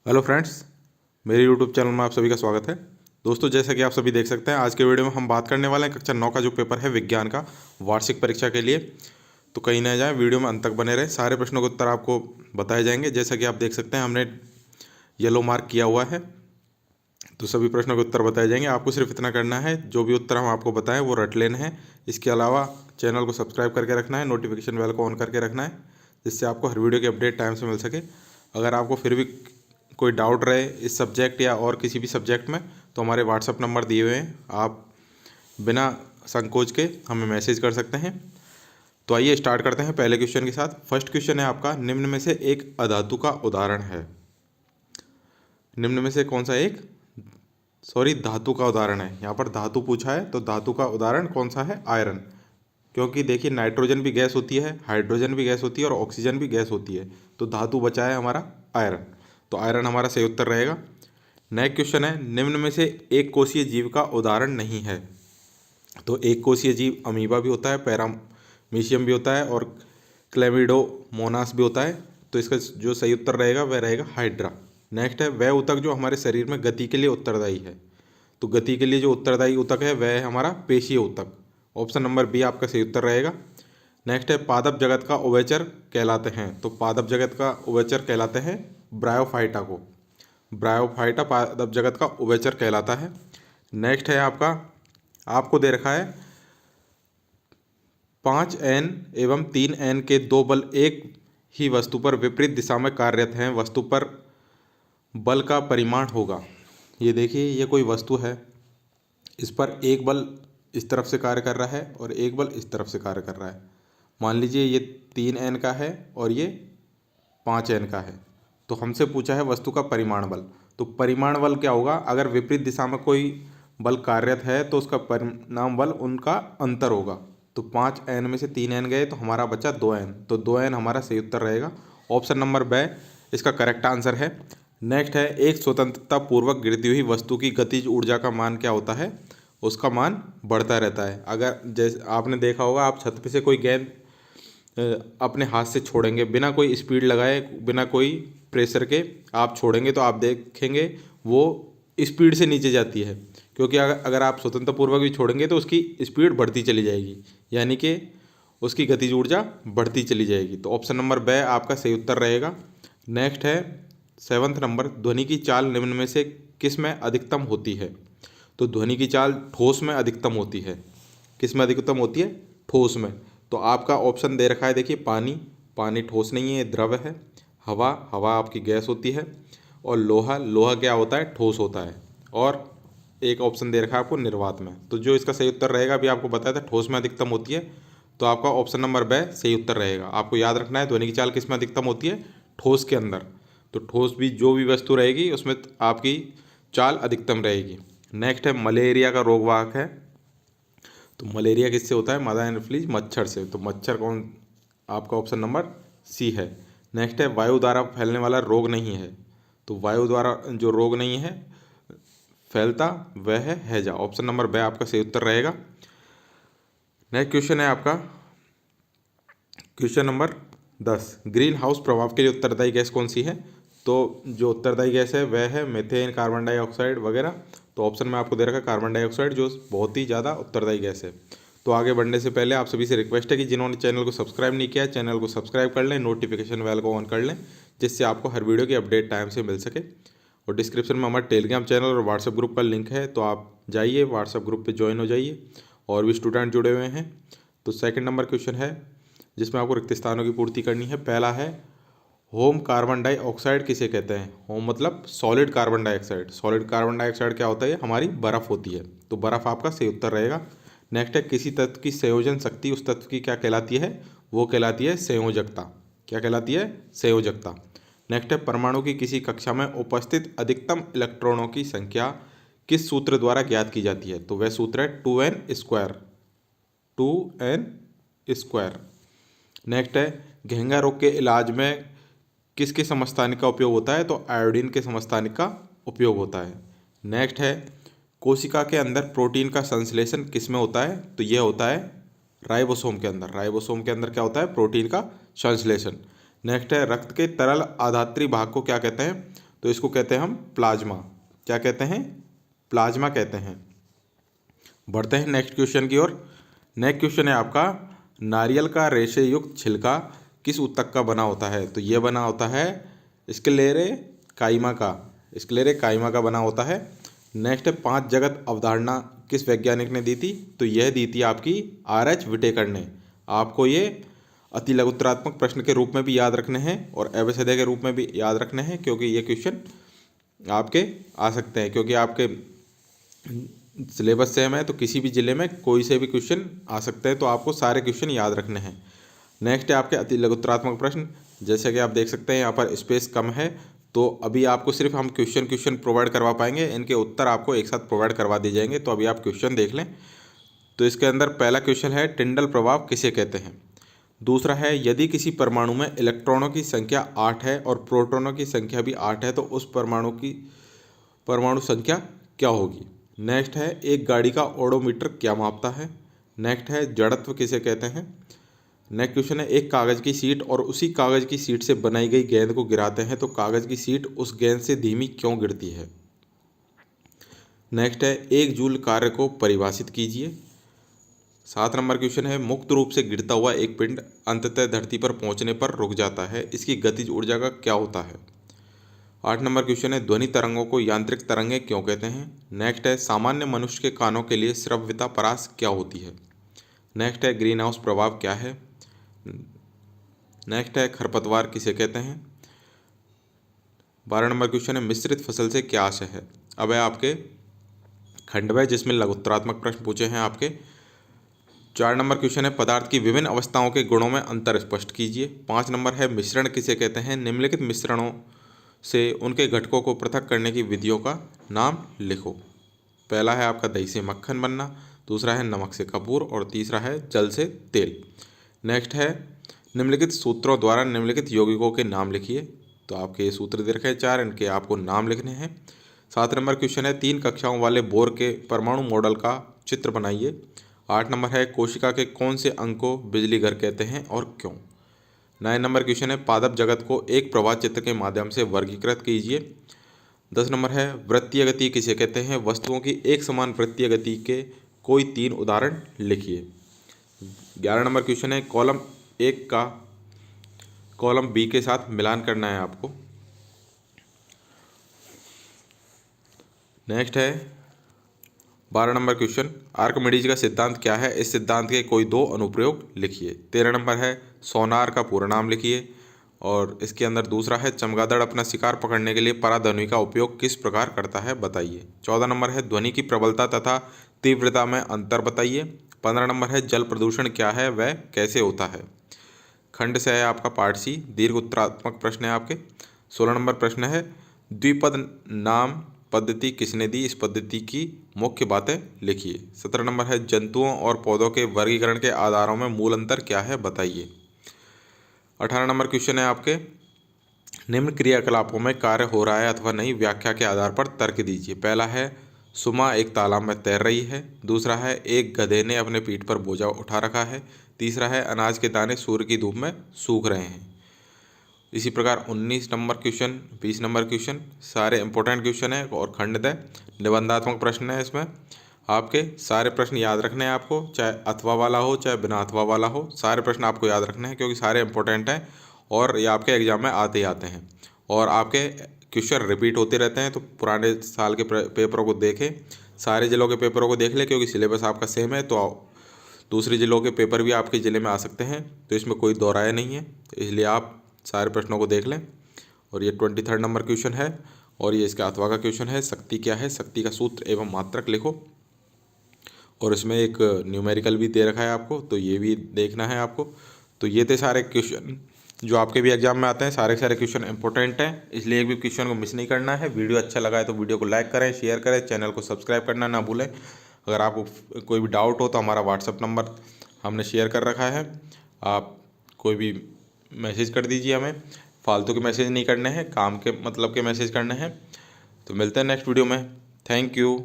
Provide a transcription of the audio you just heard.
Hello friends, मेरे YouTube channel में आप सभी का स्वागत है। दोस्तों, जैसा कि आप सभी देख सकते हैं, आज के वीडियो में हम बात करने वाले हैं कक्षा 9 का जो पेपर है विज्ञान का वार्षिक परीक्षा के लिए। तो कहीं ना जाए, वीडियो में अंत तक बने रहे। सारे प्रश्नों के उत्तर आपको बताए जाएंगे। जैसा कि आप देख सकते हैं, हमने येलो मार्क किया हुआ है, तो सभी प्रश्नों के उत्तर बताए जाएंगे। आपको सिर्फ इतना करना है, जो भी उत्तर हम आपको बताएं वो रट लेने हैं। इसके अलावा चैनल को सब्सक्राइब करके रखना है, नोटिफिकेशन बेल को ऑन करके रखना है, जिससे आपको हर वीडियो की अपडेट टाइम से मिल सके। अगर आपको फिर भी कोई डाउट रहे इस सब्जेक्ट या और किसी भी सब्जेक्ट में, तो हमारे व्हाट्सअप नंबर दिए हुए हैं, आप बिना संकोच के हमें मैसेज कर सकते हैं। तो आइए स्टार्ट करते हैं पहले क्वेश्चन के साथ। फर्स्ट क्वेश्चन है आपका, निम्न में से एक अधातु का उदाहरण है। निम्न में से कौन सा एक धातु का उदाहरण है। यहाँ पर धातु पूछा है, तो धातु का उदाहरण कौन सा है? आयरन। क्योंकि देखिए, नाइट्रोजन भी गैस होती है, हाइड्रोजन भी गैस होती है और ऑक्सीजन भी गैस होती है। तो धातु बचा है हमारा आयरन, तो आयरन हमारा सही उत्तर रहेगा। नेक्स्ट क्वेश्चन है, निम्न में से एक कोशीय जीव का उदाहरण नहीं है। तो एक कोशीय जीव अमीबा भी होता है, पैरामीशियम भी होता है और क्लेमिडोमोनास भी होता है। तो इसका जो सही उत्तर रहेगा वह रहेगा हाइड्रा। नेक्स्ट है, वह ऊतक जो हमारे शरीर में गति के लिए उत्तरदायी है। तो गति के लिए जो उत्तरदायी ऊतक है वह है हमारा पेशीय ऊतक। ऑप्शन नंबर बी आपका सही उत्तर रहेगा। नेक्स्ट है, पादप जगत का उभयचर कहलाते हैं। तो पादप जगत का उभयचर कहलाते हैं ब्रायोफाइटा को। ब्रायोफाइटा पादप जगत का उभयचर कहलाता है। नेक्स्ट है आपको दे रखा है 5n एवं 3n के दो बल एक ही वस्तु पर विपरीत दिशा में कार्यरत हैं, वस्तु पर बल का परिमाण होगा। ये देखिए, ये कोई वस्तु है, इस पर एक बल इस तरफ से कार्य कर रहा है और एक बल इस तरफ से कार्य कर रहा है। मान लीजिए ये 3n का है और ये 5n का है। तो हमसे पूछा है वस्तु का परिमाण बल। तो परिमाण बल क्या होगा? अगर विपरीत दिशा में कोई बल कार्यरत है तो उसका परिणाम बल उनका अंतर होगा। तो 5n में से 3n गए तो हमारा बचा 2n, तो 2n हमारा सही उत्तर रहेगा। ऑप्शन नंबर ब इसका करेक्ट आंसर है। नेक्स्ट है, एक स्वतंत्रता पूर्वक गिरती हुई वस्तु की गतिज ऊर्जा का मान क्या होता है? उसका मान बढ़ता रहता है। अगर जैसे आपने देखा होगा, आप छत पे से कोई गेंद अपने हाथ से छोड़ेंगे, बिना कोई स्पीड लगाए, बिना कोई प्रेशर के आप छोड़ेंगे, तो आप देखेंगे वो स्पीड से नीचे जाती है। क्योंकि अगर आप स्वतंत्रपूर्वक भी छोड़ेंगे तो उसकी स्पीड बढ़ती चली जाएगी, यानी कि उसकी गतिज ऊर्जा बढ़ती चली जाएगी। तो ऑप्शन नंबर ब आपका सही उत्तर रहेगा। नेक्स्ट है 7th नंबर, ध्वनि की चाल निम्न में से किस में अधिकतम होती है? तो ध्वनि की चाल ठोस में अधिकतम होती है। किस में अधिकतम होती है? ठोस में। तो आपका ऑप्शन दे रखा है, देखिए, पानी ठोस नहीं है, ये द्रव है। हवा आपकी गैस होती है। और लोहा क्या होता है? ठोस होता है। और एक ऑप्शन दे रखा है आपको निर्वात में। तो जो इसका सही उत्तर रहेगा, अभी आपको बताया था ठोस में अधिकतम होती है, तो आपका ऑप्शन नंबर ब सही उत्तर रहेगा। आपको याद रखना है, ध्वनि की चाल किस में अधिकतम होती है? ठोस के अंदर। तो ठोस भी जो भी वस्तु रहेगी उसमें आपकी चाल अधिकतम रहेगी। नेक्स्ट है, मलेरिया का रोगवाहक है। तो मलेरिया किससे होता है? मादा एनोफिलीज मच्छर से। तो मच्छर कौन? आपका ऑप्शन नंबर सी है। नेक्स्ट है, वायु द्वारा फैलने वाला रोग नहीं है। तो वायु द्वारा जो रोग नहीं है फैलता, वह है हैजा। ऑप्शन नंबर ब आपका सही उत्तर रहेगा। नेक्स्ट क्वेश्चन है आपका क्वेश्चन नंबर 10, ग्रीन हाउस प्रभाव के लिए उत्तरदायी गैस कौन सी है? तो जो उत्तरदायी गैस है वह है मीथेन, कार्बन डाइऑक्साइड वगैरह। तो ऑप्शन में आपको दे रखा है कार्बन डाइऑक्साइड, जो बहुत ही ज़्यादा उत्तरदायी गैस है। तो आगे बढ़ने से पहले आप सभी से रिक्वेस्ट है कि जिन्होंने चैनल को सब्सक्राइब नहीं किया है, चैनल को सब्सक्राइब कर लें, नोटिफिकेशन बेल को ऑन कर लें, जिससे आपको हर वीडियो की अपडेट टाइम से मिल सके। और डिस्क्रिप्शन में हमारा टेलीग्राम चैनल और व्हाट्सएप ग्रुप का लिंक है, तो आप जाइए व्हाट्सएप ग्रुप पर ज्वाइन हो जाइए। और भी स्टूडेंट जुड़े हुए हैं। तो सेकंड नंबर क्वेश्चन है, जिसमें आपको रिक्त स्थानों की पूर्ति करनी है। पहला है, होम कार्बन डाइऑक्साइड किसे कहते हैं? होम मतलब solid carbon dioxide. Solid carbon dioxide क्या होता है? हमारी बर्फ़ होती है। तो बर्फ़ आपका सही उत्तर रहेगा। नेक्स्ट है, किसी तत्व की संयोजन शक्ति उस तत्व की क्या कहलाती है? वो कहलाती है संयोजकता। क्या कहलाती है? संयोजकता। नेक्स्ट है, परमाणु की किसी कक्षा में उपस्थित अधिकतम इलेक्ट्रॉनों की संख्या किस सूत्र द्वारा ज्ञात की जाती है? तो वह सूत्र है 2n square. 2n square. Next है, घेंगा रोग के इलाज में किसके समस्थानिक का उपयोग होता है? तो आयोडीन के समस्थानिक का उपयोग होता है। नेक्स्ट है, कोशिका के अंदर प्रोटीन का संश्लेषण किस में होता है? तो यह होता है राइबोसोम के अंदर। राइबोसोम के अंदर क्या होता है? प्रोटीन का संश्लेषण। नेक्स्ट है, रक्त के तरल आधात्री भाग को क्या कहते हैं? तो इसको कहते हैं हम प्लाज्मा। क्या कहते हैं? प्लाज्मा कहते हैं। बढ़ते हैं नेक्स्ट क्वेश्चन की ओर। नेक्स्ट क्वेश्चन है आपका, नारियल का रेशे युक्त छिलका किस ऊतक का बना होता है? तो ये बना होता है स्क्लेरे काइमा का। स्क्लेरे काइमा का बना होता है। नेक्स्ट है, 5 जगत अवधारणा किस वैज्ञानिक ने दी थी? तो यह दी थी आपकी R.H. विटेकर ने। आपको ये अति लघुत्तरात्मक प्रश्न के रूप में भी याद रखने हैं और एवसदय के रूप में भी याद रखने हैं, क्योंकि ये क्वेश्चन आपके आ सकते हैं, क्योंकि आपके सिलेबस सेम है तो किसी भी जिले में कोई से भी क्वेश्चन आ सकते हैं, तो आपको सारे क्वेश्चन याद रखने हैं। नेक्स्ट है आपके अति लघुत्तरात्मक प्रश्न। जैसे कि आप देख सकते हैं यहाँ पर स्पेस कम है, तो अभी आपको सिर्फ हम क्वेश्चन प्रोवाइड करवा पाएंगे, इनके उत्तर आपको एक साथ प्रोवाइड करवा दिए जाएंगे। तो अभी आप क्वेश्चन देख लें। तो इसके अंदर पहला क्वेश्चन है, टिंडल प्रभाव किसे कहते हैं? दूसरा है, यदि किसी परमाणु में इलेक्ट्रॉनों की संख्या 8 है और प्रोटॉनों की संख्या भी 8 है तो उस परमाणु संख्या क्या होगी? नेक्स्ट है, एक गाड़ी का ओडोमीटर क्या मापता है? नेक्स्ट है, जड़त्व किसे कहते हैं? नेक्स्ट क्वेश्चन है, एक कागज़ की सीट और उसी कागज़ की सीट से बनाई गई गेंद को गिराते हैं तो कागज़ की सीट उस गेंद से धीमी क्यों गिरती है? नेक्स्ट है, एक जूल कार्य को परिभाषित कीजिए। 7 नंबर क्वेश्चन है, मुक्त रूप से गिरता हुआ एक पिंड अंततः धरती पर पहुंचने पर रुक जाता है, इसकी गतिज ऊर्जा का क्या होता है? 8 नंबर क्वेश्चन है, ध्वनि तरंगों को यांत्रिक तरंगें क्यों कहते हैं? नेक्स्ट है, सामान्य मनुष्य के कानों के लिए श्रव्यता परास क्या होती है? नेक्स्ट है, ग्रीन हाउस प्रभाव क्या है? नेक्स्ट है, खरपतवार किसे कहते हैं? 12 नंबर क्वेश्चन है, मिश्रित फसल से क्या आशय है? अब है आपके खंडवय, जिसमें लघुत्तरात्मक प्रश्न पूछे हैं आपके। 4 नंबर क्वेश्चन है, पदार्थ की विभिन्न अवस्थाओं के गुणों में अंतर स्पष्ट कीजिए। 5 नंबर है, मिश्रण किसे कहते हैं? निम्नलिखित मिश्रणों से उनके घटकों को पृथक करने की विधियों का नाम लिखो। पहला है आपका दही से मक्खन बनना, दूसरा है नमक से कपूर और तीसरा है जल से तेल। नेक्स्ट है, निम्नलिखित सूत्रों द्वारा निम्नलिखित यौगिकों के नाम लिखिए। तो आपके ये सूत्र दे रखे हैं 4, इनके आपको नाम लिखने हैं। 7 नंबर क्वेश्चन है, 3 कक्षाओं वाले बोर के परमाणु मॉडल का चित्र बनाइए। 8 नंबर है, कोशिका के कौन से अंग को बिजली घर कहते हैं और क्यों? 9 नंबर क्वेश्चन है, पादप जगत को एक प्रवाह चित्र के माध्यम से वर्गीकृत कीजिए। 10 नंबर है, वृत्तीय गति किसे कहते हैं? वस्तुओं की एक समान वृत्तीय गति के कोई 3 उदाहरण लिखिए। 11 नंबर क्वेश्चन है, कॉलम 1 का कॉलम बी के साथ मिलान करना है आपको। नेक्स्ट है 12 नंबर क्वेश्चन, आर्किमिडीज का सिद्धांत क्या है? इस सिद्धांत के कोई 2 अनुप्रयोग लिखिए। 13 नंबर है, सोनार का पूरा नाम लिखिए। और इसके अंदर दूसरा है, चमगादड़ अपना शिकार पकड़ने के लिए पराध्वनि का उपयोग किस प्रकार करता है, बताइए। 14 नंबर है, ध्वनि की प्रबलता तथा तीव्रता में अंतर बताइए। 15 नंबर है, जल प्रदूषण क्या है, वह कैसे होता है? खंड से है आपका पार्ट सी, दीर्घ उत्तरात्मक प्रश्न है आपके। 16 नंबर प्रश्न है, द्विपद नाम पद्धति किसने दी? इस पद्धति की मुख्य बातें लिखिए। 17 नंबर है, जंतुओं और पौधों के वर्गीकरण के आधारों में मूल अंतर क्या है, बताइए। 18 नंबर क्वेश्चन है आपके, निम्न क्रियाकलापों में कार्य हो रहा है अथवा नहीं, व्याख्या के आधार पर तर्क दीजिए। पहला है, सुमा एक तालाब में तैर रही है। दूसरा है, एक गधे ने अपने पीठ पर बोझा उठा रखा है। तीसरा है, अनाज के दाने सूर्य की धूप में सूख रहे हैं। इसी प्रकार 19 नंबर क्वेश्चन, 20 नंबर क्वेश्चन सारे इंपॉर्टेंट क्वेश्चन है और खंडतः निबंधात्मक प्रश्न है। इसमें आपके सारे प्रश्न याद रखने हैं आपको, चाहे अथवा वाला हो चाहे बिना अथवा वाला हो, सारे प्रश्न आपको याद रखने हैं, क्योंकि सारे इंपॉर्टेंट हैं और ये आपके एग्जाम में आते ही आते हैं। और आपके क्वेश्चन रिपीट होते रहते हैं, तो पुराने साल के पेपरों को देखें, सारे जिलों के पेपरों को देख लें, क्योंकि सिलेबस आपका सेम है, तो दूसरे जिलों के पेपर भी आपके ज़िले में आ सकते हैं, तो इसमें कोई दो राय नहीं है। इसलिए आप सारे प्रश्नों को देख लें। और ये 23 नंबर क्वेश्चन है और ये इसका अथवा का क्वेश्चन है, शक्ति क्या है, शक्ति का सूत्र एवं मात्रक लिखो। और इसमें एक न्यूमेरिकल भी दे रखा है आपको, तो ये भी देखना है आपको। तो ये थे सारे क्वेश्चन जो आपके भी एग्जाम में आते हैं, सारे सारे क्वेश्चन इंपॉर्टेंट हैं, इसलिए एक भी क्वेश्चन को मिस नहीं करना है। वीडियो अच्छा लगा है तो वीडियो को लाइक करें, शेयर करें, चैनल को सब्सक्राइब करना ना भूलें। अगर आपको कोई भी डाउट हो तो हमारा व्हाट्सअप नंबर हमने शेयर कर रखा है, आप कोई भी मैसेज कर दीजिए हमें। फालतू के मैसेज नहीं करने हैं, काम के मतलब के मैसेज करने हैं। तो मिलते हैं नेक्स्ट वीडियो में। Thank you.